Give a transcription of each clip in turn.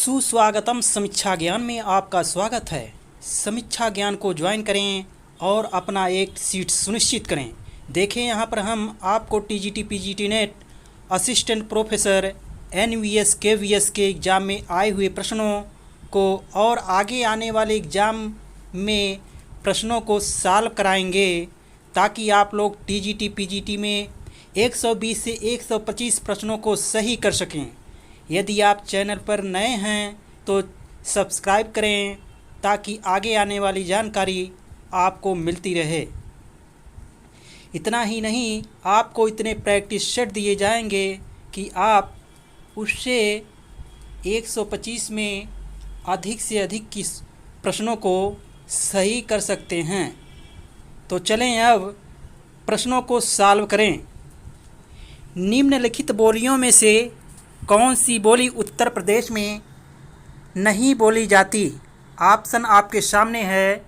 सुस्वागतम। समीक्षा ज्ञान में आपका स्वागत है। समीक्षा ज्ञान को ज्वाइन करें और अपना एक सीट सुनिश्चित करें। देखें, यहाँ पर हम आपको TGT PGT NET assistant professor NVS KVS के एग्ज़ाम में आए हुए प्रश्नों को और आगे आने वाले एग्ज़ाम में प्रश्नों को सॉल्व कराएंगे, ताकि आप लोग टीजीटी पीजीटी में 120 से 125 प्रश्नों को सही कर सकें। यदि आप चैनल पर नए हैं तो सब्सक्राइब करें, ताकि आगे आने वाली जानकारी आपको मिलती रहे। इतना ही नहीं, आपको इतने प्रैक्टिस सेट दिए जाएंगे कि आप उससे 125 में अधिक से अधिक की प्रश्नों को सही कर सकते हैं। तो चलें अब प्रश्नों को सॉल्व करें। निम्नलिखित बोलियों में से कौन सी बोली उत्तर प्रदेश में नहीं बोली जाती? ऑप्शन आपके सामने है।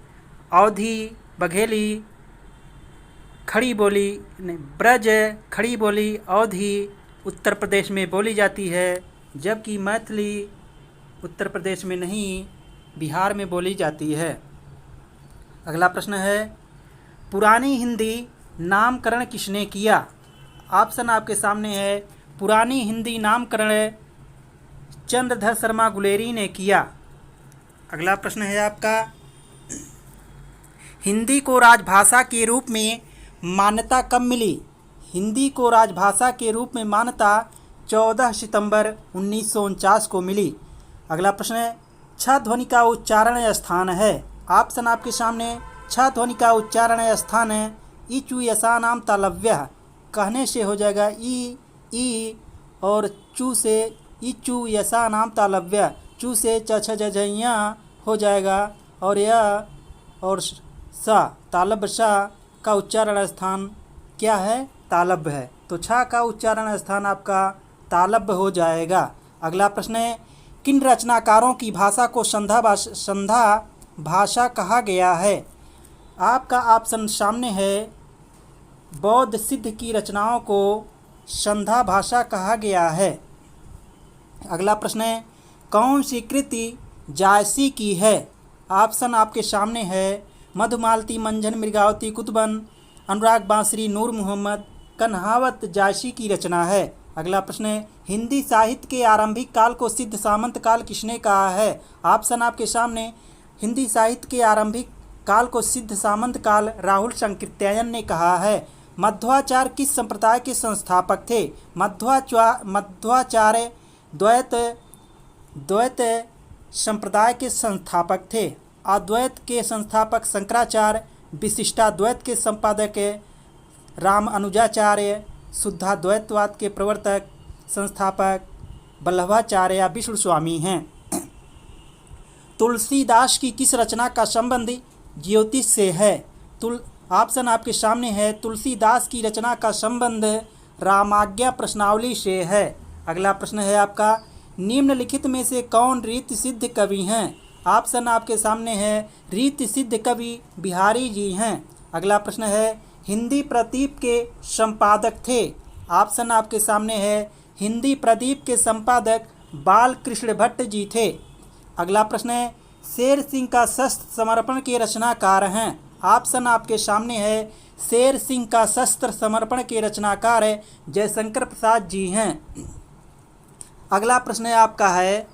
अवधी, बघेली, खड़ी बोली, ब्रज खड़ी बोली अवधी उत्तर प्रदेश में बोली जाती है, जबकि मैथिली उत्तर प्रदेश में नहीं, बिहार में बोली जाती है। अगला प्रश्न है, पुरानी हिंदी नामकरण किसने किया? ऑप्शन आपके सामने है। पुरानी हिंदी नामकरण चंद्रधर शर्मा गुलेरी ने किया। अगला प्रश्न है आपका, हिंदी को राजभाषा के रूप में मान्यता कब मिली? हिंदी को राजभाषा के रूप में मान्यता 14 सितंबर 1949 को मिली। अगला प्रश्न है, छ ध्वनि का उच्चारण स्थान है। ऑप्शन आपके सामने। छ ध्वनि का उच्चारण स्थान है इचु यसा नाम तालव्य, कहने से हो जाएगा ई और चू से इचु यसा नाम तालव्य, चू से च छ ज झ हो जाएगा, और यह और सा तालब सा का उच्चारण स्थान क्या है? तालब है। तो छा का उच्चारण स्थान आपका तालब हो जाएगा। अगला प्रश्न है, किन रचनाकारों की भाषा को संधा भाषा कहा गया है? आपका ऑप्शन सामने है। बौद्ध सिद्ध की रचनाओं को संधा भाषा कहा गया है। अगला प्रश्न है, कौन सी कृति जायसी की है? ऑप्शन आपके सामने है। मधुमालती, मंझन, मृगावती, कुतुबन, अनुराग बांसुरी, नूर मोहम्मद, कन्हावत जायसी की रचना है। अगला प्रश्न है, हिंदी साहित्य के आरंभिक काल को सिद्ध सामंत काल किसने कहा है? ऑप्शन आपके सामने। हिंदी साहित्य के आरंभिक काल को सिद्ध सामंत काल राहुल संकृत्यायन ने कहा है। मध्वाचार्य किस संप्रदाय के संस्थापक थे? मध्वाचार्य द्वैत संप्रदाय के संस्थापक थे। अद्वैत के संस्थापक शंकराचार्य, विशिष्टाद्वैत के संपादक राम अनुजाचार्य, शुद्धाद्वैतवाद के प्रवर्तक संस्थापक वल्लभाचार्य या विष्णु स्वामी हैं। तुलसीदास की किस रचना का संबंध ज्योतिष से है? ऑप्शन आपके सामने है। तुलसीदास की रचना का संबंध रामाज्ञा प्रश्नावली से है। अगला प्रश्न है आपका, निम्नलिखित में से कौन रीति सिद्ध कवि हैं? ऑप्शन आपके सामने है। रीति सिद्ध कवि बिहारी जी हैं। अगला प्रश्न है, हिंदी प्रदीप के संपादक थे। ऑप्शन आपके सामने है। हिंदी प्रदीप के संपादक बाल कृष्ण भट्ट जी थे। अगला प्रश्न है, शेर सिंह का शस्त्र समर्पण के रचनाकार हैं। ऑप्शन आपके सामने है। शेर सिंह का शस्त्र समर्पण के रचनाकार जयशंकर प्रसाद जी हैं। अगला प्रश्न आपका है,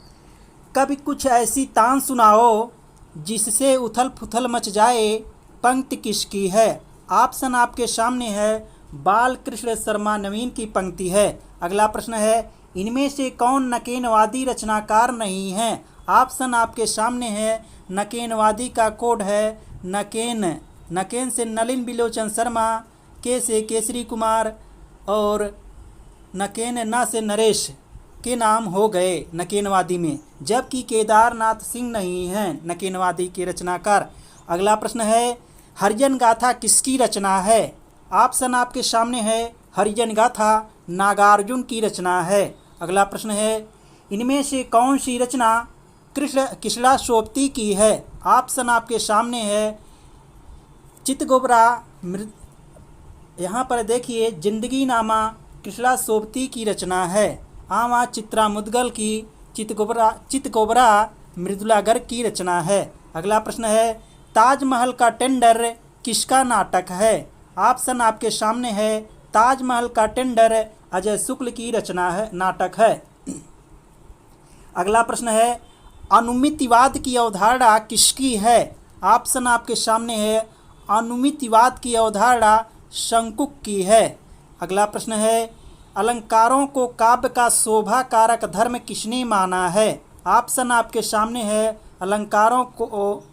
कभी कुछ ऐसी तान सुनाओ जिससे उथल पुथल मच जाए, पंक्ति किसकी है? ऑप्शन आपके सामने है। बाल कृष्ण शर्मा नवीन की पंक्ति है। अगला प्रश्न है, इनमें से कौन नकेनवादी रचनाकार नहीं है? ऑप्शन आपके सामने है। नकेनवादी का कोड है नकेन से नलिन बिलोचन शर्मा, के से केसरी कुमार और नकेन ना से नरेश के नाम हो गए नकेनवादी में, जबकि केदारनाथ सिंह नहीं हैं नकेनवादी के रचनाकार। अगला प्रश्न है, हरिजन गाथा किसकी रचना है? ऑप्शन आपके सामने है। हरिजन गाथा नागार्जुन की रचना है। अगला प्रश्न है, इनमें से कौन सी रचना कृष्णा सोबती की है? ऑप्शन आपके सामने है। चितगोबरा यहाँ पर देखिए, जिंदगी नामा कृष्णा सोबती की रचना है। आमा चित्रा मुदगल की चितगोबरा मृदुला गर्ग की रचना है। अगला प्रश्न है, ताजमहल का टेंडर किसका नाटक है? ऑप्शन आपके सामने है। ताजमहल का टेंडर अजय शुक्ल की रचना है, नाटक है। अगला प्रश्न है, अनुमितिवाद की अवधारणा किसकी है? ऑप्शन आपके सामने है। अनुमितिवाद की अवधारणा शंकुक की है। अगला प्रश्न है, अलंकारों को काव्य का शोभा कारक धर्म किसने माना है? ऑप्शन आपके सामने है। अलंकारों को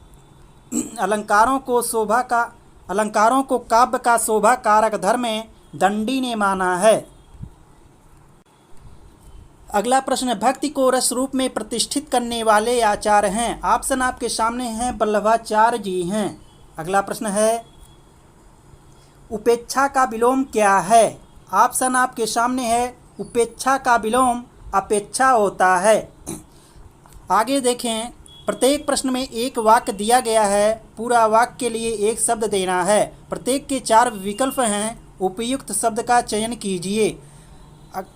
काव्य का शोभा कारक धर्म दंडी ने माना है। अगला प्रश्न, भक्ति को रस रूप में प्रतिष्ठित करने वाले आचार्य हैं? ऑप्शन आपके सामने हैं। वल्लभाचार्य जी हैं। अगला प्रश्न है, उपेक्षा का विलोम क्या है? ऑप्शन आपके सामने है। उपेक्षा का विलोम अपेक्षा होता है। आगे देखें, प्रत्येक प्रश्न में एक वाक्य दिया गया है। पूरा वाक्य के लिए एक शब्द देना है। प्रत्येक के 4 विकल्प हैं। उपयुक्त शब्द का चयन कीजिए।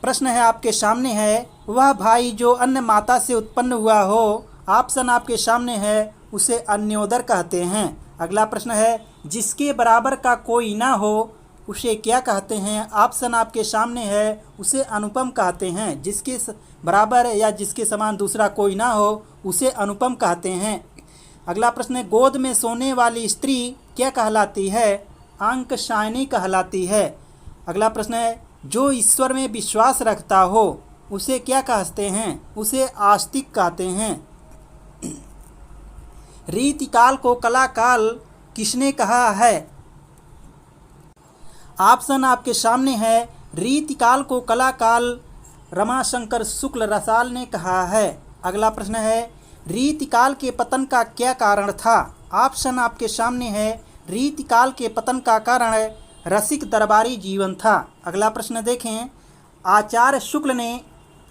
प्रश्न है आपके सामने है, वह भाई जो अन्य माता से उत्पन्न हुआ हो। ऑप्शन आपके सामने है। उसे अन्योदर कहते हैं। अगला प्रश्न है, जिसके बराबर का कोई ना हो उसे क्या कहते हैं? ऑप्शन आपके सामने है। उसे अनुपम कहते हैं। जिसके बराबर या जिसके समान दूसरा कोई ना हो उसे अनुपम कहते हैं। अगला प्रश्न है, गोद में सोने वाली स्त्री क्या कहलाती है? अंकशायनी कहलाती है। अगला प्रश्न है, जो ईश्वर में विश्वास रखता हो उसे क्या कहते हैं? उसे आस्तिक कहते हैं। रीतिकाल को कलाकाल किसने कहा है? ऑप्शन आपके सामने है। रीतिकाल को कलाकाल रमाशंकर शुक्ल रसाल ने कहा है। अगला प्रश्न है, रीतिकाल के पतन का क्या कारण था? ऑप्शन आपके सामने है। रीतिकाल के पतन का कारण रसिक दरबारी जीवन था। अगला प्रश्न देखें, आचार्य शुक्ल ने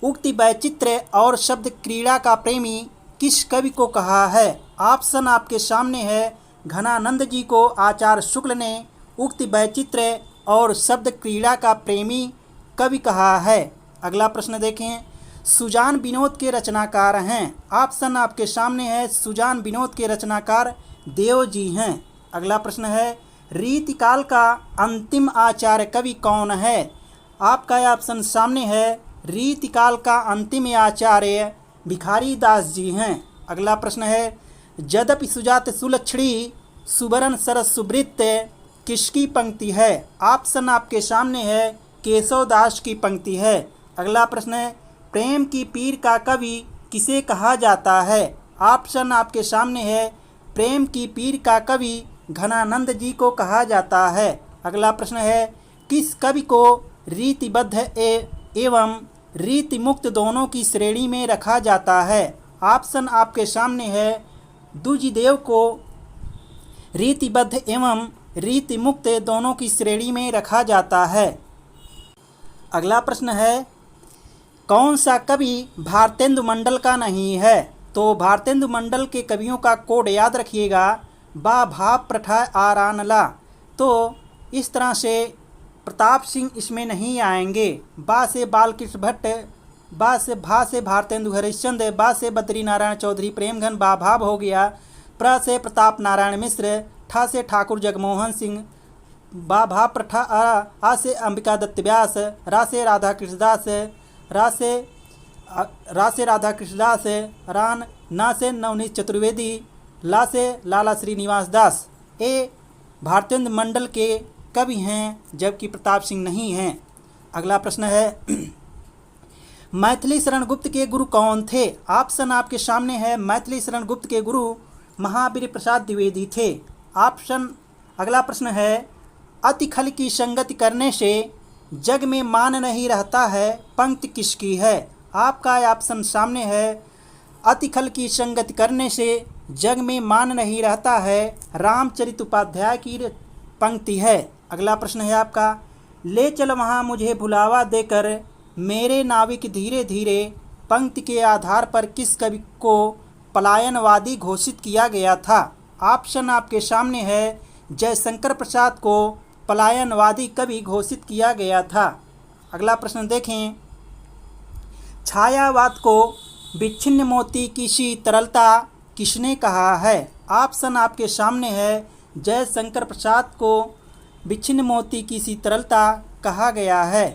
उक्ति वैचित्र्य और शब्द क्रीड़ा का प्रेमी किस कवि को कहा है? ऑप्शन आपके सामने है। घनानंद जी को आचार्य शुक्ल ने उक्ति वैचित्र्य और शब्द क्रीड़ा का प्रेमी कवि कहा है। अगला प्रश्न देखें, सुजान विनोद के रचनाकार हैं? ऑप्शन आपके सामने है। सुजान विनोद के रचनाकार देव जी हैं। अगला प्रश्न है, रीतिकाल का अंतिम आचार्य कवि कौन है? आपका ऑप्शन सामने है। रीतिकाल का अंतिम आचार्य भिखारी दास जी हैं। अगला प्रश्न है, यद्यपि सुजात सुलक्षणी सुबरन सरस सुवृत्त किसकी पंक्ति है? ऑप्शन आपके सामने है। केशव दास की पंक्ति है। अगला प्रश्न है, प्रेम की पीर का कवि किसे कहा जाता है? ऑप्शन आपके सामने है। प्रेम की पीर का कवि घनानंद जी को कहा जाता है। अगला प्रश्न है, किस कवि को रीतिबद्ध एवं रीति मुक्त दोनों की श्रेणी में रखा जाता है? ऑप्शन आपके सामने है। दूजीदेव को रीतिबद्ध एवं रीति मुक्त दोनों की श्रेणी में रखा जाता है। अगला प्रश्न है, कौन सा कवि भारतेंदु मंडल का नहीं है? तो भारतेंदु मंडल के कवियों का कोड याद रखिएगा, बा भाव प्रठा आरानला। तो इस तरह से प्रताप सिंह इसमें नहीं आएंगे। बा से बालकृष्ण भट्ट, बा से भा से भारतेंदु हरिश्चंद्र, बा से बद्री नारायण चौधरी प्रेमघन, बा भाव हो गया। प्र से प्रताप नारायण मिश्र, ठा से ठाकुर जगमोहन सिंह, बा भा प्रठा आ से अंबिका दत्त व्यास, रा से राधा कृष्णदास, रा से राधा कृष्णदास, रान ना से नवनीत चतुर्वेदी, ला से लाला श्रीनिवास दास। ये भारतेंदु मंडल के कवि हैं, जबकि प्रताप सिंह नहीं हैं। अगला प्रश्न है, मैथिली शरण गुप्त के गुरु कौन थे? ऑप्शन आपके सामने है। मैथिली शरण गुप्त के गुरु महावीर प्रसाद द्विवेदी थे। ऑप्शन अगला प्रश्न है, अति खल की संगति करने से जग में मान नहीं रहता है, पंक्ति किसकी है? आपका ऑप्शन सामने है। अति खल की संगति करने से जग में मान नहीं रहता है, रामचरित उपाध्याय की पंक्ति है। अगला प्रश्न है आपका, ले चल वहाँ मुझे भुलावा देकर मेरे नाविक धीरे धीरे, पंक्ति के आधार पर किस कवि को पलायनवादी घोषित किया गया था? ऑप्शन आपके सामने है। जयशंकर प्रसाद को पलायनवादी कवि घोषित किया गया था। अगला प्रश्न देखें, छायावाद को विच्छिन्न मोती की सी तरलता किसने कहा है? ऑप्शन आपके सामने है। जयशंकर प्रसाद को विच्छिन्न मोती की सी तरलता कहा गया है।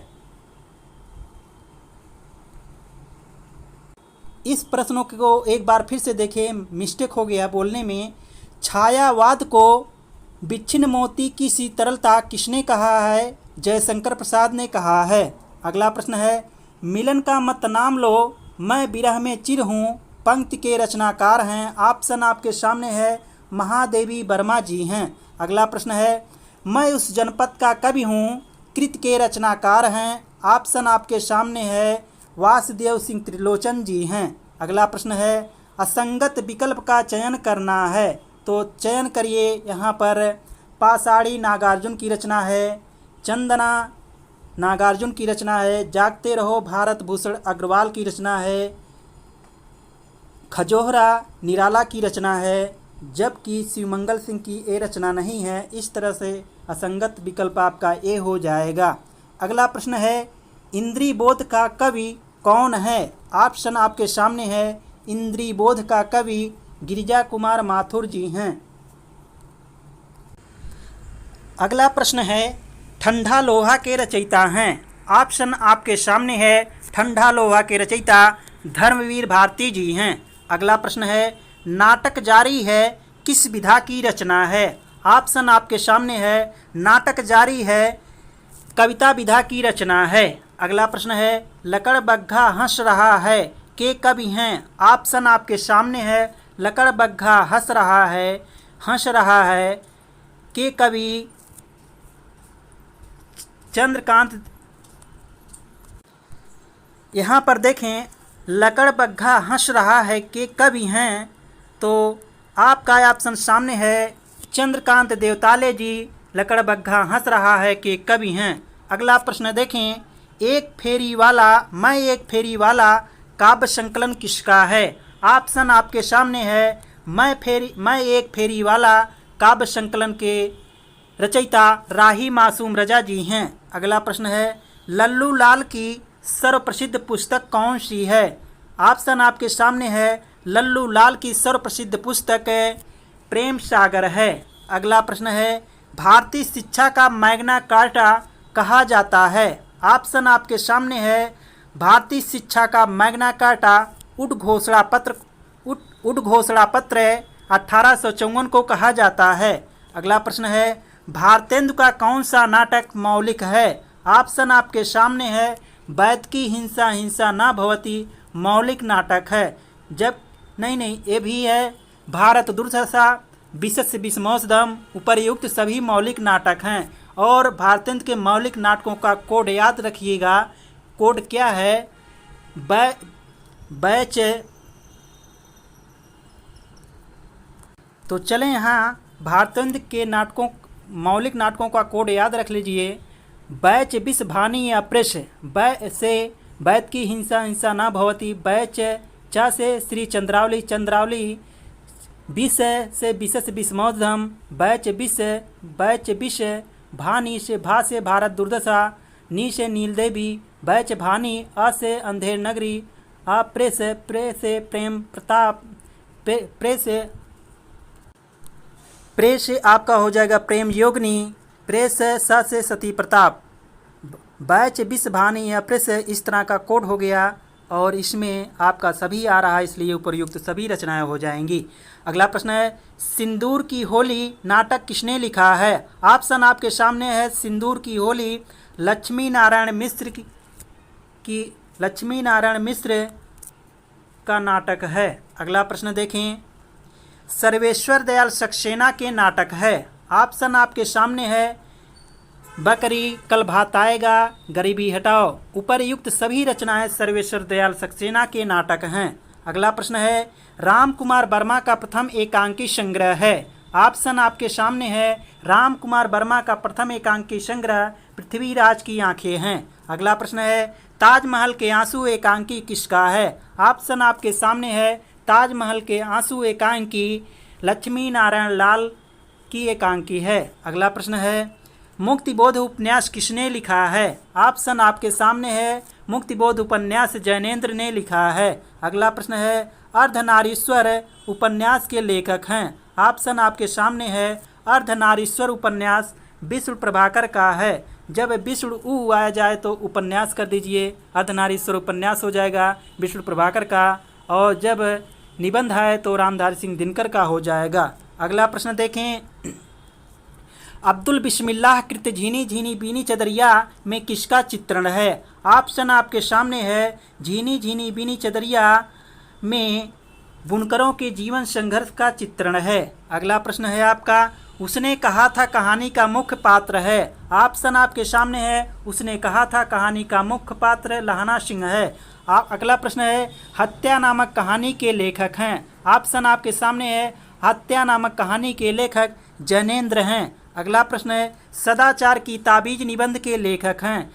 इस प्रश्नों को एक बार फिर से देखें, मिस्टेक हो गया बोलने में। छायावाद को विच्छिन्न मोती की सी तरलता किसने कहा है? जयशंकर प्रसाद ने कहा है। अगला प्रश्न है, मिलन का मत नाम लो, मैं विरह में चिर हूँ, पंक्ति के रचनाकार हैं। ऑप्शन आपके सामने है, महादेवी वर्मा जी हैं। अगला प्रश्न है, मैं उस जनपद का कवि हूँ, कृत के रचनाकार हैं। ऑप्शन आपके सामने है, वासुदेव सिंह त्रिलोचन जी हैं। अगला प्रश्न है, असंगत विकल्प का चयन करना है, तो चयन करिए। यहाँ पर पाषाणी नागार्जुन की रचना है, चंदना नागार्जुन की रचना है, जागते रहो भारत भूषण अग्रवाल की रचना है, खजोहरा निराला की रचना है, जबकि शिवमंगल सिंह की ए रचना नहीं है। इस तरह से असंगत विकल्प आपका ए हो जाएगा। अगला प्रश्न है, इंद्री बोध का कवि कौन है? ऑप्शन आपके सामने है, इंद्री बोध का कवि गिरिजा कुमार माथुर जी हैं। अगला प्रश्न है, ठंडा लोहा के रचयिता हैं। ऑप्शन आपके सामने है, ठंडा लोहा के रचयिता धर्मवीर भारती जी हैं। अगला प्रश्न है, नाटक जारी है किस विधा की रचना है? ऑप्शन आपके सामने है, नाटक जारी है कविता विधा की रचना है। अगला प्रश्न है, लकड़बग्घा हंस रहा है के कवि हैं? ऑप्शन आपके सामने है, लकड़बग्घा हंस रहा है के कवि चंद्रकांत। यहाँ पर देखें, लकड़बग्घा हंस रहा है के कवि हैं, तो आपका ऑप्शन सामने है, चंद्रकांत देवताले जी लकड़बग्घा हंस रहा है के कवि हैं। अगला प्रश्न देखें, एक फेरी वाला मैं एक फेरी वाला काव्य संकलन किसका है? ऑप्शन आपके सामने है, मैं एक फेरी वाला काव्य संकलन के रचयिता राही मासूम रजा जी हैं। अगला प्रश्न है, लल्लू लाल की सर्वप्रसिद्ध पुस्तक कौन सी है? ऑप्शन आपके सामने है, लल्लू लाल की सर्वप्रसिद्ध पुस्तक प्रेम सागर है। अगला प्रश्न है, भारतीय शिक्षा का मैग्ना कार्टा कहा जाता है? ऑप्शन आपके सामने है, भारतीय शिक्षा का मैग्ना कार्टा उद्घोषणा पत्र 1854 को कहा जाता है। अगला प्रश्न है, भारतेंदु का कौन सा नाटक मौलिक है? ऑप्शन आपके सामने है, वैद की हिंसा हिंसा न भवती मौलिक नाटक है। जब नहीं ये भी है, भारत दुर्दशा विशस्य विषमोषधम उपर्युक्त सभी मौलिक नाटक हैं। और भारतेंदु के मौलिक नाटकों का कोड याद रखिएगा। कोड क्या है? बैच। तो चलें यहाँ भारतेंदु के मौलिक नाटकों का कोड याद रख लीजिए। बैच विष भानी या प्रेस, बै से वैद की हिंसा हिंसा न भवती, बैच चा से श्री चंद्रावली, विष से विशस विषमोधम, बैच विष, भानी से भा से भारत दुर्दशा, नी से नीलदेवी, बैच भानी, अ से अंधेर नगरी, आ प्रे से प्रेम प्रताप, प्रे से आपका हो जाएगा प्रेम योगिनी, प्रे से स से सती प्रताप, बैच विष भानी या प्रेस। इस तरह का कोड हो गया और इसमें आपका सभी आ रहा है, इसलिए उपयुक्त सभी रचनाएं हो जाएंगी। अगला प्रश्न है, सिंदूर की होली नाटक किसने लिखा है? ऑप्शन आपके सामने है, सिंदूर की होली लक्ष्मी नारायण मिश्र का नाटक है। अगला प्रश्न देखें, सर्वेश्वर दयाल सक्सेना के नाटक है। ऑप्शन आपके सामने है, बकरी, कल भात आएगा, गरीबी हटाओ। उपर्युक्त सभी रचनाएं सर्वेश्वर दयाल सक्सेना के नाटक हैं। अगला प्रश्न है, राम कुमार वर्मा का प्रथम एकांकी संग्रह है। ऑप्शन आपके सामने है, राम कुमार वर्मा का प्रथम एकांकी संग्रह पृथ्वीराज की आंखें हैं। अगला प्रश्न है, ताजमहल के आंसू एकांकी किसका है? ऑप्शन आपके सामने है, ताजमहल के आंसू एकांकी लक्ष्मी नारायण लाल की एकांकी है। अगला प्रश्न है, मुक्तिबोध उपन्यास किसने लिखा है? ऑप्शन आपके सामने है, मुक्तिबोध उपन्यास जैनेन्द्र ने लिखा है। अगला प्रश्न है अर्धनारीश्वर उपन्यास के लेखक हैं। ऑप्शन आपके सामने है। अर्धनारीश्वर उपन्यास विष्णु प्रभाकर का है। जब विष्णु ऊ आ जाए तो उपन्यास कर दीजिए, अर्धनारीश्वर उपन्यास हो जाएगा विष्णु प्रभाकर का, और जब निबंध आए तो रामधारी सिंह दिनकर का हो जाएगा। अगला प्रश्न देखें, अब्दुल बिस्मिल्लाह कृत झीनी झीनी बीनी चदरिया में किसका चित्रण है? ऑप्शन आपके सामने है। झीनी झीनी बीनी चदरिया में बुनकरों के जीवन संघर्ष का चित्रण है। अगला प्रश्न है आपका, उसने कहा था कहानी का मुख्य पात्र है। ऑप्शन आपके सामने है। उसने कहा था कहानी का मुख्य पात्र लहना सिंह है। अगला प्रश्न है, हत्या नामक कहानी के लेखक हैं। ऑप्शन आपके सामने है। हत्या नामक कहानी के लेखक जैनेन्द्र हैं। अगला प्रश्न है, सदाचार की ताबीज निबंध के लेखक हैं।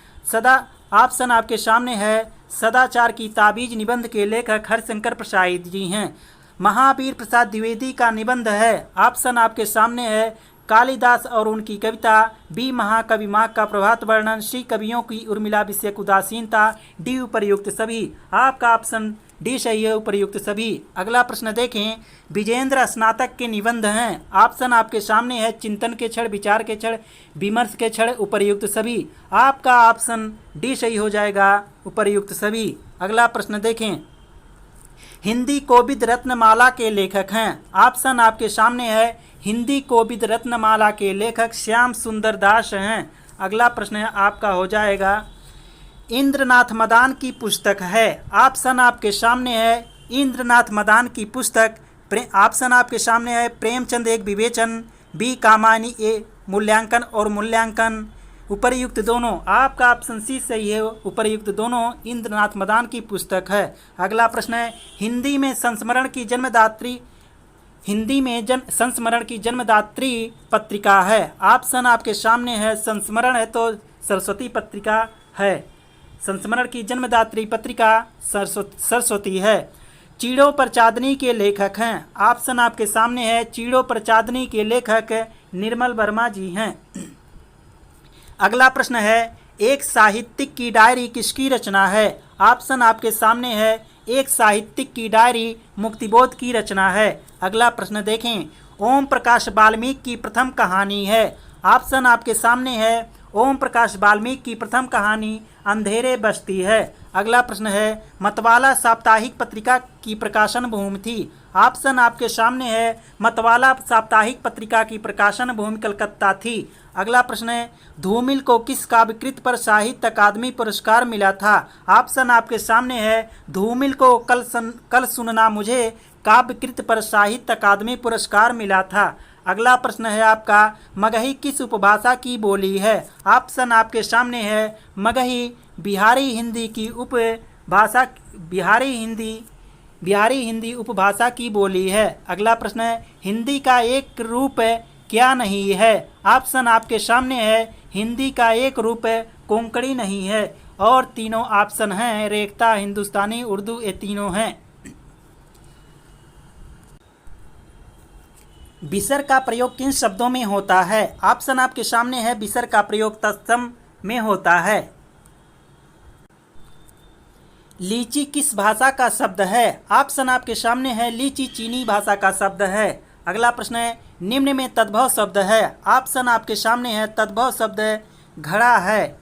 ऑप्शन आपके सामने है। सदाचार की ताबीज निबंध के लेखक हरिशंकर प्रसाद जी हैं। महावीर प्रसाद द्विवेदी का निबंध है। ऑप्शन आपके सामने है। कालिदास और उनकी कविता, बी महाकवि माघ का प्रभात वर्णन, सी कवियों की उर्मिला विषयक उदासीनता, डी उपर्युक्त सभी। आपका ऑप्शन डी सही है, उपर्युक्त सभी। अगला प्रश्न देखें, विजेंद्र स्नातक के निबंध हैं। ऑप्शन आपके सामने है। चिंतन के क्षण, विचार के क्षण, विमर्श के क्षण, उपर्युक्त सभी। आपका ऑप्शन डी सही हो जाएगा, उपर्युक्त सभी। अगला प्रश्न देखें, हिंदी कोविद रत्नमाला के लेखक हैं। ऑप्शन आपके सामने है। हिंदी कोविद रत्नमाला के लेखक श्याम सुंदर दास हैं। अगला प्रश्न है आपका हो जाएगा, इंद्रनाथ मदान की पुस्तक है। ऑप्शन आपके सामने है। इंद्रनाथ मदान की पुस्तक ऑप्शन आपके सामने है। प्रेमचंद एक विवेचन, बी कामायनी ए मूल्यांकन और मूल्यांकन, उपर्युक्त दोनों। आपका ऑप्शन सी सही है, उपर्युक्त दोनों इंद्रनाथ मदान की पुस्तक है। अगला प्रश्न है, हिंदी में संस्मरण की जन्मदात्री पत्रिका है। ऑप्शन आपके सामने है। संस्मरण है तो सरस्वती पत्रिका है। संस्मरण की जन्मदात्री पत्रिका सरस्वती है। चीड़ों पर चांदनी के लेखक हैं। ऑप्शन आपके सामने है। चीड़ों पर चांदनी के लेखक निर्मल वर्मा जी हैं। अगला प्रश्न है, एक साहित्यिक की डायरी किसकी रचना है? ऑप्शन आपके सामने है। एक साहित्यिक की डायरी मुक्तिबोध की रचना है। अगला प्रश्न देखें, ओम प्रकाश वाल्मीकि की प्रथम कहानी है। ऑप्शन आपके सामने है। ओम प्रकाश वाल्मीकि की प्रथम कहानी अंधेरे बस्ती है। अगला प्रश्न है, मतवाला साप्ताहिक पत्रिका की प्रकाशन भूमि थी। ऑप्शन आपके सामने है। मतवाला साप्ताहिक पत्रिका की प्रकाशन भूमि कलकत्ता थी। अगला प्रश्न है, धूमिल को किस काव्यकृत पर साहित्य अकादमी पुरस्कार मिला था? ऑप्शन आपके सामने है। धूमिल को कल सुनना मुझे काव्यकृत पर साहित्य अकादमी पुरस्कार मिला था। अगला प्रश्न है आपका, मगही किस उपभाषा की बोली है? ऑप्शन आपके सामने है। मगही बिहारी हिंदी उपभाषा की बोली है। अगला प्रश्न है, हिंदी का एक रूप क्या नहीं है? ऑप्शन आपके सामने है। हिंदी का एक रूप कोंकणी नहीं है, और तीनों ऑप्शन हैं रेखता, हिंदुस्तानी, उर्दू, ये तीनों हैं। विसर्ग का प्रयोग किन शब्दों में होता है? ऑप्शन आपके सामने है। विसर्ग का प्रयोग तत्सम में होता है। लीची किस भाषा का शब्द है? ऑप्शन आपके सामने है। लीची चीनी भाषा का शब्द है। अगला प्रश्न है, निम्न में तद्भव शब्द है। ऑप्शन आपके सामने है। तद्भव शब्द घड़ा है,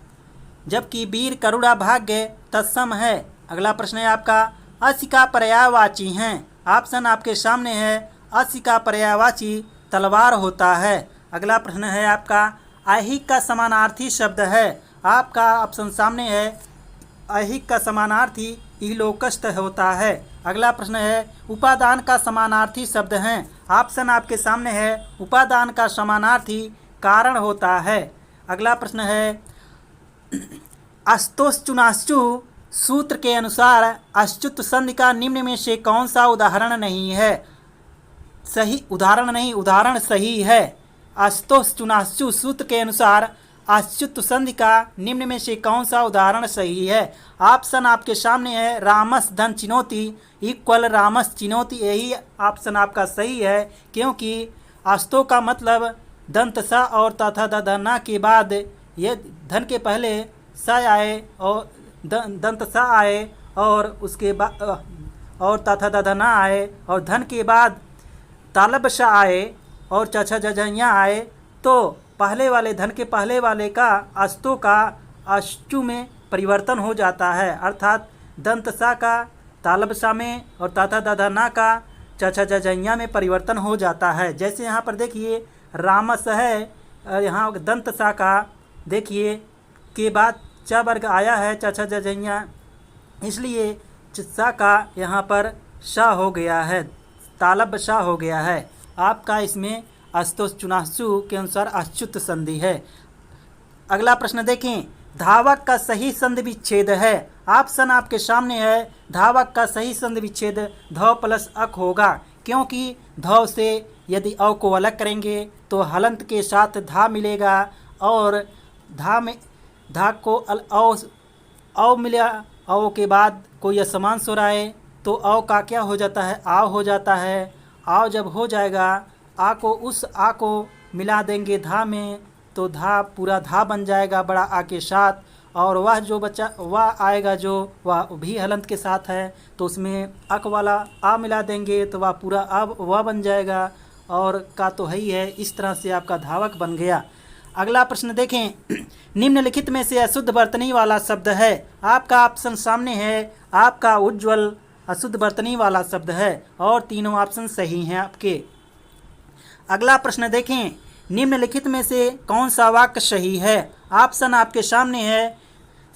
जबकि वीर करुणा भाग्य तत्सम है। अगला प्रश्न है आपका, अस्य का पर्यायवाची हैं। ऑप्शन आपके सामने है। अस्य का पर्यायवाची तलवार होता है। अगला प्रश्न है आपका, ऐहिक का समानार्थी शब्द है। आपका ऑप्शन सामने है। ऐहिक का समानार्थी इहलोकस्त होता है। अगला प्रश्न है, उपादान का समानार्थी शब्द हैं। ऑप्शन आपके सामने है। उपादान का समानार्थी कारण होता है। अगला प्रश्न है, अस्तोश्चुनाश्चु सूत्र के अनुसार अच्युत संधि का निम्न में से कौन सा उदाहरण सही है? अस्तोश्चुनाश्चु सूत्र के अनुसार अच्युत संधि का निम्न में से कौन सा उदाहरण सही है? ऑप्शन आपके सामने है। रामस धन चिनोती इक्वल रामस चिनोती, यही ऑप्शन आपका सही है, क्योंकि अस्तो का मतलब दंत स और तथा दधना के बाद ये धन के पहले स आए और दंत सा आए और उसके बाद और तथा दधा ना आए और धन के बाद तालब शा आए और चछा जझैया आए तो पहले वाले धन के पहले वाले का अस्तों का अश्चु में परिवर्तन हो जाता है, अर्थात दंत सा का तालब सा में और तथा दधा ना का चछा जझैया में परिवर्तन हो जाता है। जैसे यहाँ पर देखिए रामस है, यहाँ दंत सा का देखिए के बाद च वर्ग आया है चछा जझैया, इसलिए सा का यहाँ पर शाह हो गया है, तालब शाह हो गया है। आपका इसमें अस्तोष चुनासु के अनुसार अच्युत संधि है। अगला प्रश्न देखें, धावक का सही संधि विच्छेद है। ऑप्शन आपके सामने है। धावक का सही संधि विच्छेद धौ प्लस अक होगा, क्योंकि धौ से यदि अ को अलग करेंगे तो हलंत के साथ धा मिलेगा और धा में धा को अ मिला, अ के बाद कोई असमान स्वर आए तो अ का क्या हो जाता है, आ हो जाता है। आ जब हो जाएगा आ को उस आ को मिला देंगे धा में तो धा पूरा धा बन जाएगा बड़ा आ के साथ, और वह जो बच्चा वह आएगा जो वह भी हलंत के साथ है तो उसमें अक वाला आ मिला देंगे तो वह पूरा अब वह बन जाएगा और का तो है ही है। इस तरह से आपका धावक बन गया। अगला प्रश्न देखें, निम्नलिखित में से अशुद्ध बर्तनी वाला शब्द है। आपका ऑप्शन सामने है। आपका उज्ज्वल अशुद्ध बर्तनी वाला शब्द है और तीनों ऑप्शन सही हैं आपके। अगला प्रश्न देखें, निम्नलिखित में से कौन सा वाक्य सही है। ऑप्शन आपके सामने है।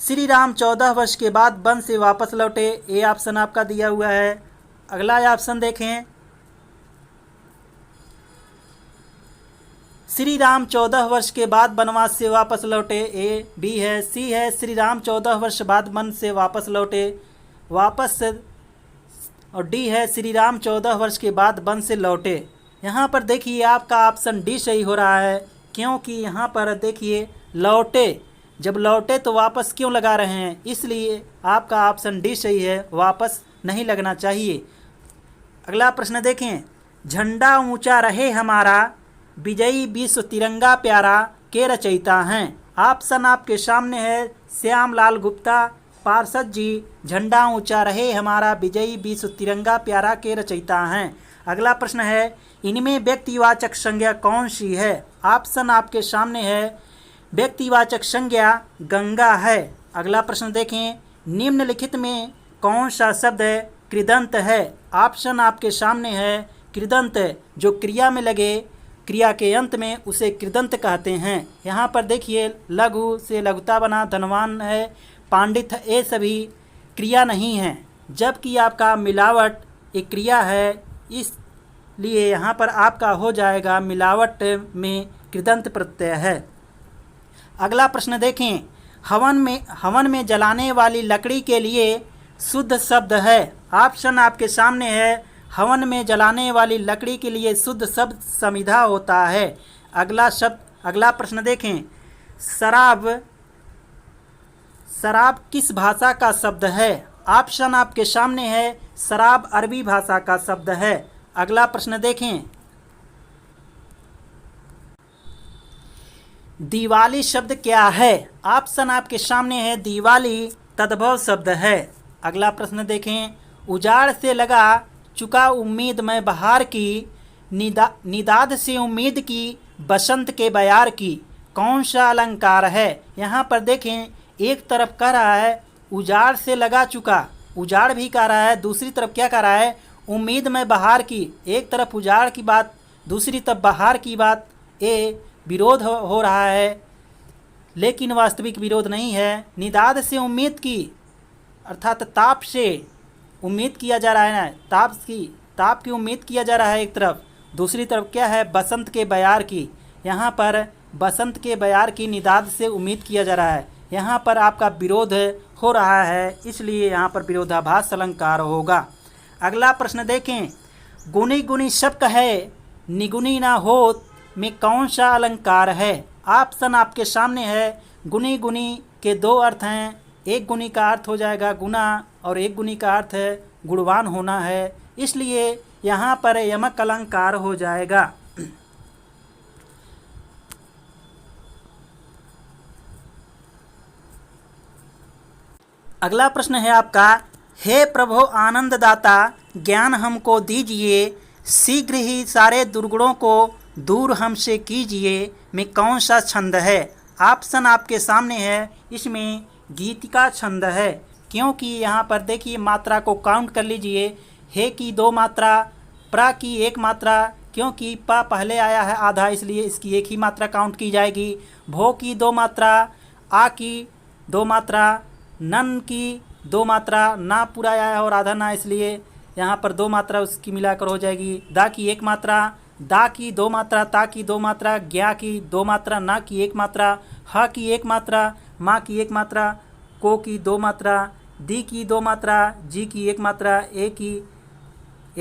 श्री राम 14 वर्ष के बाद वन से वापस लौटे, ये ऑप्शन आपका दिया हुआ है। अगला ऑप्शन देखें, श्री राम 14 वर्ष के बाद वनवास से वापस लौटे, ए बी है। सी है श्री राम 14 वर्ष बाद वन से वापस लौटे वापस से, और डी है श्री राम 14 वर्ष के बाद वन से लौटे। यहाँ पर देखिए आपका ऑप्शन डी सही हो रहा है, क्योंकि यहाँ पर देखिए लौटे, जब लौटे तो वापस क्यों लगा रहे हैं, इसलिए आपका ऑप्शन डी सही है, वापस नहीं लगना चाहिए। अगला प्रश्न देखें, झंडा ऊंचा रहे हमारा विजयी विश्व तिरंगा प्यारा के रचयिता हैं। ऑप्शन आपके सामने है। श्यामलाल गुप्ता पार्षद जी झंडा ऊंचा रहे हमारा विजयी विश्व तिरंगा प्यारा के रचयिता हैं। अगला प्रश्न है, इनमें व्यक्तिवाचक संज्ञा कौन सी है। ऑप्शन आपके सामने है। व्यक्तिवाचक संज्ञा गंगा है। अगला प्रश्न देखें, निम्नलिखित में कौन सा शब्द कृदंत है। ऑप्शन आपके सामने है। कृदंत जो क्रिया में लगे, क्रिया के अंत में उसे कृदंत कहते हैं। यहाँ पर देखिए लघु से लघुता बना, धनवान है, पांडित, ये सभी क्रिया नहीं हैं, जबकि आपका मिलावट एक क्रिया है, इसलिए यहाँ पर आपका हो जाएगा मिलावट में कृदंत प्रत्यय है। अगला प्रश्न देखें, हवन में जलाने वाली लकड़ी के लिए शुद्ध शब्द है। ऑप्शन आपके सामने है। हवन में जलाने वाली लकड़ी के लिए शुद्ध शब्द समिधा होता है। अगला प्रश्न देखें, शराब किस भाषा का शब्द है। ऑप्शन आपके सामने है। शराब अरबी भाषा का शब्द है। अगला प्रश्न देखें, दिवाली शब्द क्या है। ऑप्शन आपके सामने है। दिवाली तद्भव शब्द है। अगला प्रश्न देखें, उजाड़ से लगा चुका उम्मीद में बहार की, निदाद से उम्मीद की बसंत के बयार की, कौन सा अलंकार है। यहाँ पर देखें, एक तरफ कह रहा है उजाड़ से लगा चुका, उजाड़ भी कह रहा है, दूसरी तरफ क्या कह रहा है उम्मीद में बहार की। एक तरफ उजाड़ की बात, दूसरी तरफ बहार की बात, ये विरोध हो रहा है, लेकिन वास्तविक विरोध नहीं है। निदाद से उम्मीद की अर्थात ताप से उम्मीद किया जा रहा है ना, ताप की उम्मीद किया जा रहा है एक तरफ, दूसरी तरफ क्या है बसंत के बयार की। यहाँ पर बसंत के बयार की निदाद से उम्मीद किया जा रहा है, यहाँ पर आपका विरोध हो रहा है, इसलिए यहाँ पर विरोधाभास अलंकार होगा। अगला प्रश्न देखें, गुणी गुणी शब्द है निगुणी ना होत में कौन सा अलंकार है। ऑप्शन आपके सामने है। गुणी गुणी के दो अर्थ हैं, एक गुणी का अर्थ हो जाएगा गुना और एक गुणी का अर्थ है गुणवान होना है, इसलिए यहाँ पर यमक अलंकार हो जाएगा। अगला प्रश्न है आपका, हे प्रभु आनंददाता ज्ञान हमको दीजिए, शीघ्र ही सारे दुर्गुणों को दूर हमसे कीजिए, में कौन सा छंद है? ऑप्शन आपके सामने है, इसमें गीतिका छंद है। क्योंकि यहाँ पर देखिए मात्रा को काउंट कर लीजिए, हे की 2 मात्रा, प्रा की 1 मात्रा, क्योंकि पा पहले आया है आधा इसलिए इसकी 1 ही मात्रा काउंट की जाएगी। भो की 2 मात्रा, आ की 2 मात्रा, नन की 2 मात्रा, ना पूरा आया है और आधा ना, इसलिए यहाँ पर 2 मात्रा उसकी मिलाकर हो जाएगी। दा की 1 मात्रा, दा की 2 मात्रा, ता की 2 मात्रा, ज्ञा की 2 मात्रा, ना की 1 मात्रा, ह की 1 मात्रा, माँ की 1 मात्रा, को की 2 मात्रा, दी की 2 मात्रा, जी की 1 मात्रा, ए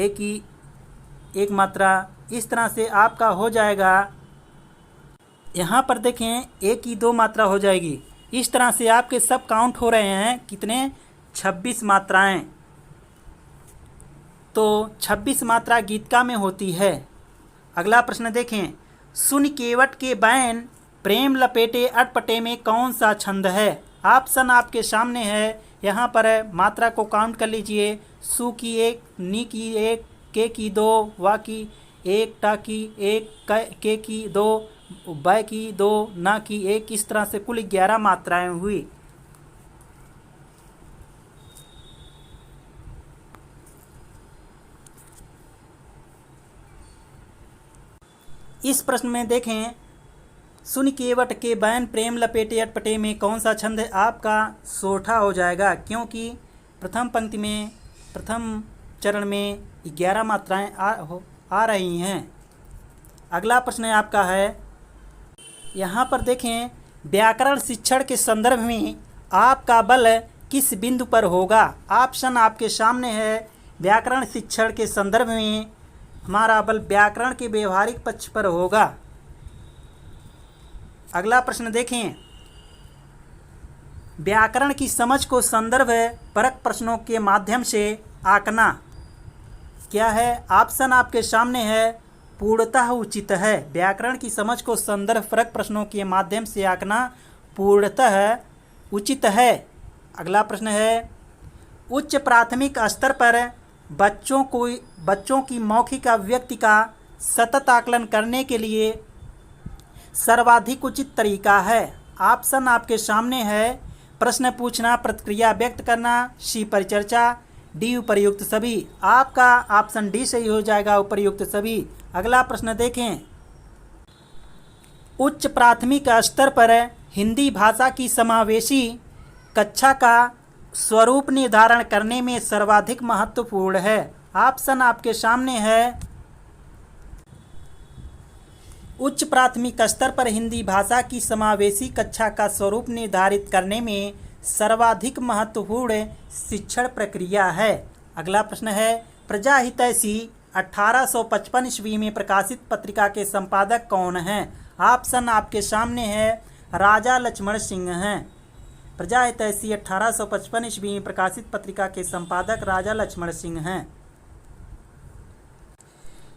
की 1 मात्रा। इस तरह से आपका हो जाएगा। यहाँ पर देखें ए की 2 मात्रा हो जाएगी। इस तरह से आपके सब काउंट हो रहे हैं कितने? 26 मात्राएं। तो 26 मात्रा गीतिका में होती है। अगला प्रश्न देखें, सुन केवट के बैन प्रेम लपेटे अटपटे में कौन सा छंद है? ऑप्शन आपके सामने है। यहाँ पर मात्रा को काउंट कर लीजिए। सु की 1, नी की 1, के की 2, वा की 1, टा की 1, के की 2, बै की 2, ना की 1। इस तरह से कुल 11 मात्राएं हुई। इस प्रश्न में देखें, सुन केवट के बैन प्रेम लपेटे अटपटे में कौन सा छंद है? आपका सोठा हो जाएगा, क्योंकि प्रथम पंक्ति में प्रथम चरण में 11 मात्राएं आ रही हैं। अगला प्रश्न आपका है, यहाँ पर देखें, व्याकरण शिक्षण के संदर्भ में आपका बल किस बिंदु पर होगा? ऑप्शन आपके सामने है। व्याकरण शिक्षण के संदर्भ में हमारा बल व्याकरण के व्यवहारिक पक्ष पर होगा। अगला प्रश्न देखें, व्याकरण की समझ को संदर्भ परक प्रश्नों के माध्यम से आंकना क्या है? ऑप्शन आपके सामने है, पूर्णतः उचित है। व्याकरण की समझ को संदर्भ परक प्रश्नों के माध्यम से आंकना पूर्णतः उचित है। अगला प्रश्न है, उच्च प्राथमिक स्तर पर बच्चों की मौखिक अभिव्यक्ति का सतत आकलन करने के लिए सर्वाधिक उचित तरीका है। ऑप्शन आपके सामने है। प्रश्न पूछना, प्रतिक्रिया व्यक्त करना, सी परिचर्चा, डी उपर्युक्त सभी। आपका ऑप्शन डी सही हो जाएगा, उपर्युक्त सभी। अगला प्रश्न देखें, उच्च प्राथमिक स्तर पर हिंदी भाषा की समावेशी कक्षा का स्वरूप निर्धारण करने में सर्वाधिक महत्वपूर्ण है। ऑप्शन आपके सामने है। उच्च प्राथमिक स्तर पर हिंदी भाषा की समावेशी कक्षा का स्वरूप निर्धारित करने में सर्वाधिक महत्वपूर्ण शिक्षण प्रक्रिया है। अगला प्रश्न है, प्रजाहितैषी 1855 ईस्वी में प्रकाशित पत्रिका के संपादक कौन हैं? ऑप्शन आपके सामने है। राजा लक्ष्मण सिंह हैं। प्रजाहितैषी 1855 ईस्वी में प्रकाशित पत्रिका के संपादक राजा लक्ष्मण सिंह हैं।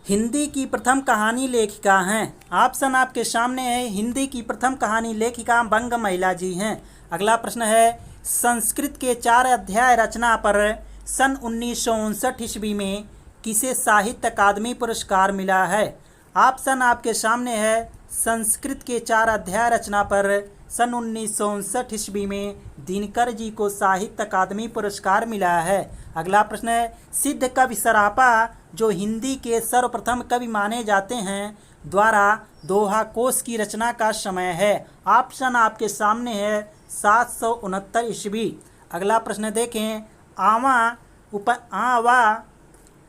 हिंदी की प्रथम कहानी लेखिका हैं। ऑप्शन आपके सामने है। हिंदी की प्रथम कहानी लेखिका बंग महिला जी हैं। अगला प्रश्न है, संस्कृत के 4 अध्याय रचना पर सन 1959 ईस्वी में किसे साहित्य अकादमी पुरस्कार मिला है? ऑप्शन आपके सामने है। संस्कृत के 4 अध्याय रचना पर सन 1959 ईस्वी में दिनकर जी को साहित्य अकादमी पुरस्कार मिला है। अगला प्रश्न है, सिद्ध कवि सरापा जो हिंदी के सर्वप्रथम कवि माने जाते हैं द्वारा दोहा कोश की रचना का समय है। ऑप्शन आपके सामने है। 769 ईस्वी। अगला प्रश्न देखें,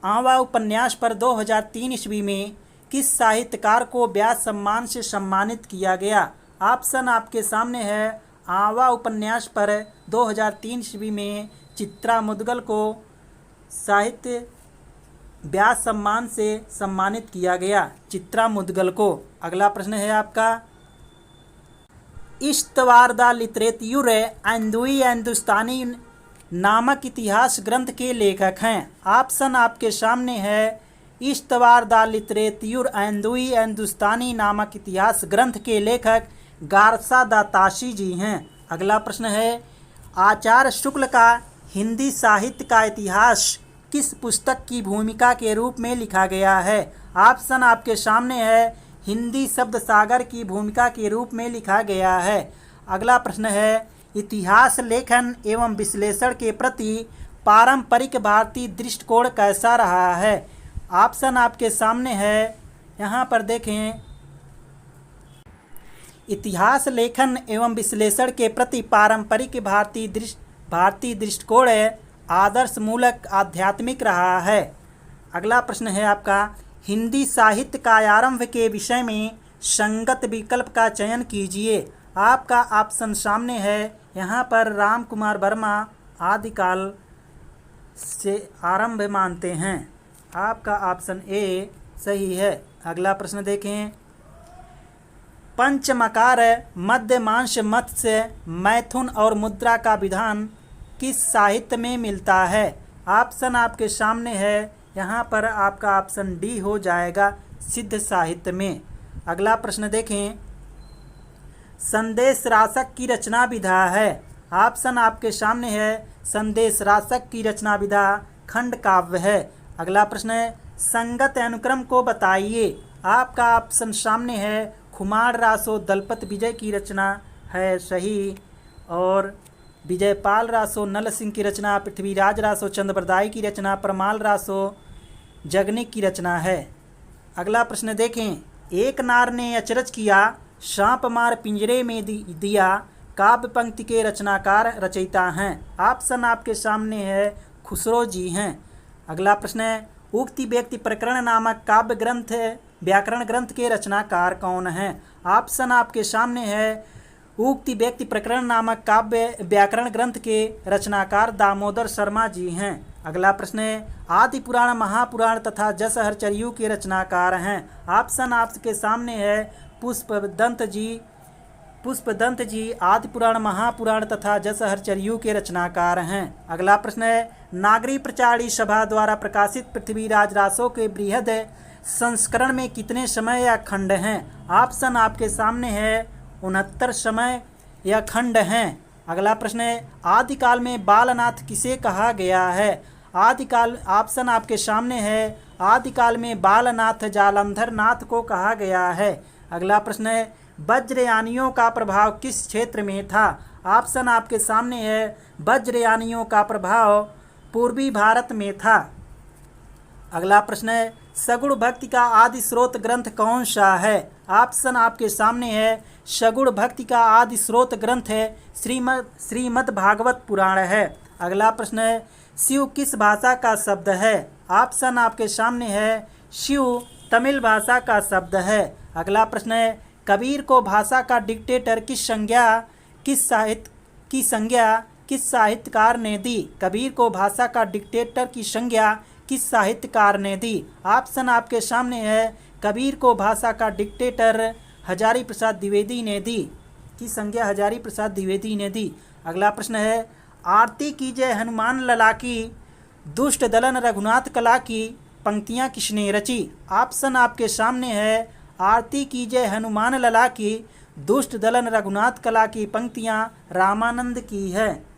आवा उपन्यास पर 2003 ईस्वी में किस साहित्यकार को व्यास सम्मान से सम्मानित किया गया? ऑप्शन आपके सामने है। आवा उपन्यास पर 2003 ईस्वी में चित्रा मुदगल को साहित्य व्यास सम्मान से सम्मानित किया गया, चित्रा मुदगल को। अगला प्रश्न है आपका, इश्तवार द लिटरेच्यूर एंदुई हिंदुस्तानी नामक इतिहास ग्रंथ के लेखक हैं। ऑप्शन आपके सामने है। इश्तवार द लिटरेच्यूर एंदुई हिंदुस्तानी नामक इतिहास ग्रंथ के लेखक गारसा द ताशी जी हैं। अगला प्रश्न है, आचार्य शुक्ल का हिंदी साहित्य का इतिहास किस पुस्तक की भूमिका के रूप में लिखा गया है? ऑप्शन आपके सामने है, हिंदी शब्द सागर की भूमिका के रूप में लिखा गया है। अगला प्रश्न है, इतिहास लेखन एवं विश्लेषण के प्रति पारंपरिक भारतीय दृष्टिकोण कैसा रहा है? ऑप्शन आपके सामने है, यहाँ पर देखें, इतिहास लेखन एवं विश्लेषण के प्रति पारंपरिक भारतीय दृष्टिकोण आदर्शमूलक आध्यात्मिक रहा है। अगला प्रश्न है आपका, हिंदी साहित्य का आरंभ के विषय में संगत विकल्प का चयन कीजिए। आपका ऑप्शन सामने है, यहाँ पर राम कुमार वर्मा आदिकाल से आरंभ मानते हैं। आपका ऑप्शन ए सही है। अगला प्रश्न देखें, पंचमकार मध्यमांश मत्स्य मैथुन और मुद्रा का विधान किस साहित्य में मिलता है? ऑप्शन आपके सामने है, यहाँ पर आपका ऑप्शन डी हो जाएगा, सिद्ध साहित्य में। अगला प्रश्न देखें, संदेश रासक की रचना विधा है। ऑप्शन आपके सामने है, संदेश रासक की रचना विधा खंड काव्य है। अगला प्रश्न है, संगत अनुक्रम को बताइए। आपका ऑप्शन सामने है, खुमार रासो दलपत विजय की रचना है सही, और विजयपाल रासो नल सिंह की रचना, पृथ्वीराज रासो चंद्रबरदाई की रचना, परमाल रासो जगनिक की रचना है। अगला प्रश्न देखें, एक नार ने अचरज किया, सांप मार पिंजरे में दिया, काव्य पंक्ति के रचनाकार रचयिता हैं। ऑप्शन आपके सामने है, खुसरो जी हैं। अगला प्रश्न है, उक्ति व्यक्ति प्रकरण नामक काव्य ग्रंथ व्याकरण ग्रंथ के रचनाकार कौन हैं? ऑप्शन आपके सामने है, उक्ति व्यक्ति प्रकरण नामक काव्य व्याकरण ग्रंथ के रचनाकार दामोदर शर्मा जी हैं। अगला प्रश्न है, आदि पुराण महापुराण तथा जसहरचर्यू के रचनाकार हैं। ऑप्शन आपके सामने है, पुष्पदंत जी आदि पुराण महापुराण तथा जसहरचर्यू के रचनाकार हैं। अगला प्रश्न है, नागरी प्रचारी सभा द्वारा प्रकाशित पृथ्वीराज रासो के बृहद संस्करण में कितने समय या खंड हैं? ऑप्शन आपके सामने है, 69 समय या खंड हैं। अगला प्रश्न है, आदिकाल में बालनाथ किसे कहा गया है? आदिकाल ऑप्शन आपके सामने है, आदिकाल में बालनाथ जालंधर नाथ को कहा गया है। अगला प्रश्न है, वज्रयानियों का प्रभाव किस क्षेत्र में था? ऑप्शन आपके सामने है, वज्रयानियों का प्रभाव पूर्वी भारत में था। अगला प्रश्न है, सगुण भक्ति का आदि स्रोत ग्रंथ कौन सा है? ऑप्शन आपके सामने है, सगुण भक्ति का आदि स्रोत ग्रंथ है श्रीमद् भागवत पुराण है। अगला प्रश्न है, शिव किस भाषा का शब्द है? ऑप्शन आपके सामने है, शिव तमिल भाषा का शब्द है। अगला प्रश्न है, कबीर को भाषा का डिक्टेटर किस साहित्यकार ने दी? कबीर को भाषा का डिक्टेटर की संज्ञा किस साहित्यकार ने दी? ऑप्शन आपके सामने है, कबीर को भाषा का डिक्टेटर हजारी प्रसाद द्विवेदी ने दी, की संज्ञा हजारी प्रसाद द्विवेदी ने दी। अगला प्रश्न है, आरती कीजिए हनुमान लला की, दुष्ट दलन रघुनाथ कला की पंक्तियाँ किसने रची? ऑप्शन आपके सामने है, आरती कीजिए हनुमान लला की, दुष्ट दलन रघुनाथ कला की पंक्तियाँ रामानंद की है।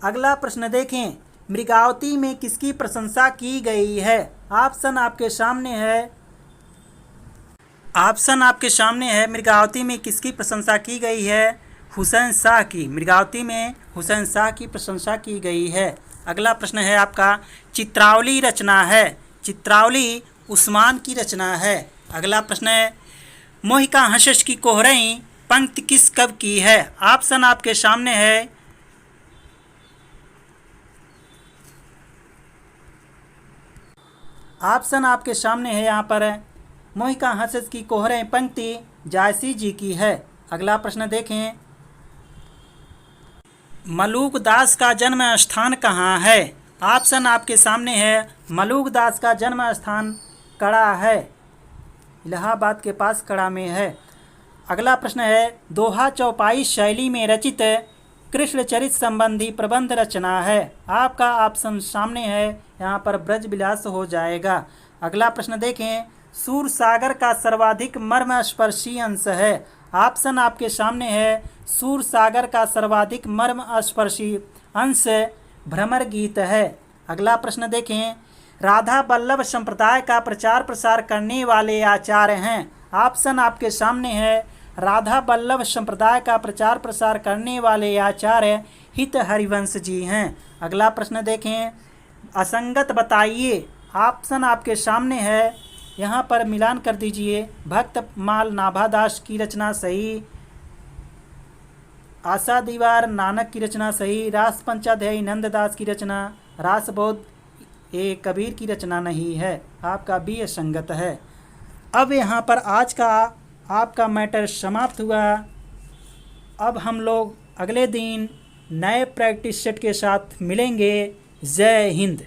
अगला प्रश्न देखें, मृगावती में किसकी प्रशंसा की गई है? ऑप्शन आपके सामने है, मृगावती में किसकी प्रशंसा की गई है? हुसैन शाह की। मृगावती में हुसैन शाह की प्रशंसा की गई है। अगला प्रश्न है आपका, चित्रावली रचना है। चित्रावली उस्मान की रचना है। अगला प्रश्न है, मोहिका हंसस की कोहरई पंक्ति किस कवि की है? ऑप्शन आपके सामने है, यहाँ पर मोहिका हंसस की कोहरई पंक्ति जायसी जी की है। अगला प्रश्न देखें, मलूक दास का जन्म स्थान कहाँ है? ऑप्शन आपके सामने है, मलूक दास का जन्म स्थान कड़ा है, इलाहाबाद के पास कड़ा में है। अगला प्रश्न है, दोहा चौपाई शैली में रचित कृष्ण चरित संबंधी प्रबंध रचना है। आपका ऑप्शन सामने है, यहाँ पर ब्रजविलास हो जाएगा। अगला प्रश्न देखें, सूरसागर का सर्वाधिक मर्मस्पर्शी अंश है। ऑप्शन आपके सामने है सूर सागर का सर्वाधिक मर्म स्पर्शी अंश भ्रमर गीत है। अगला प्रश्न देखें, राधा वल्लभ संप्रदाय का प्रचार प्रसार करने वाले आचार्य हैं। ऑप्शन आपके सामने है राधा वल्लभ संप्रदाय का प्रचार प्रसार करने वाले आचार्य हित हरिवंश जी हैं। अगला प्रश्न देखें, असंगत बताइए। ऑप्शन आपके सामने है, यहाँ पर मिलान कर दीजिए। भक्तमाल नाभादास की रचना सही, आशा दीवार नानक की रचना सही, रास पंचाध्यायी नंददास की रचना, रास बोध ये कबीर की रचना नहीं है। आपका बी असंगत है। अब यहाँ पर आज का आपका मैटर समाप्त हुआ। अब हम लोग अगले दिन नए प्रैक्टिस सेट के साथ मिलेंगे। जय हिंद।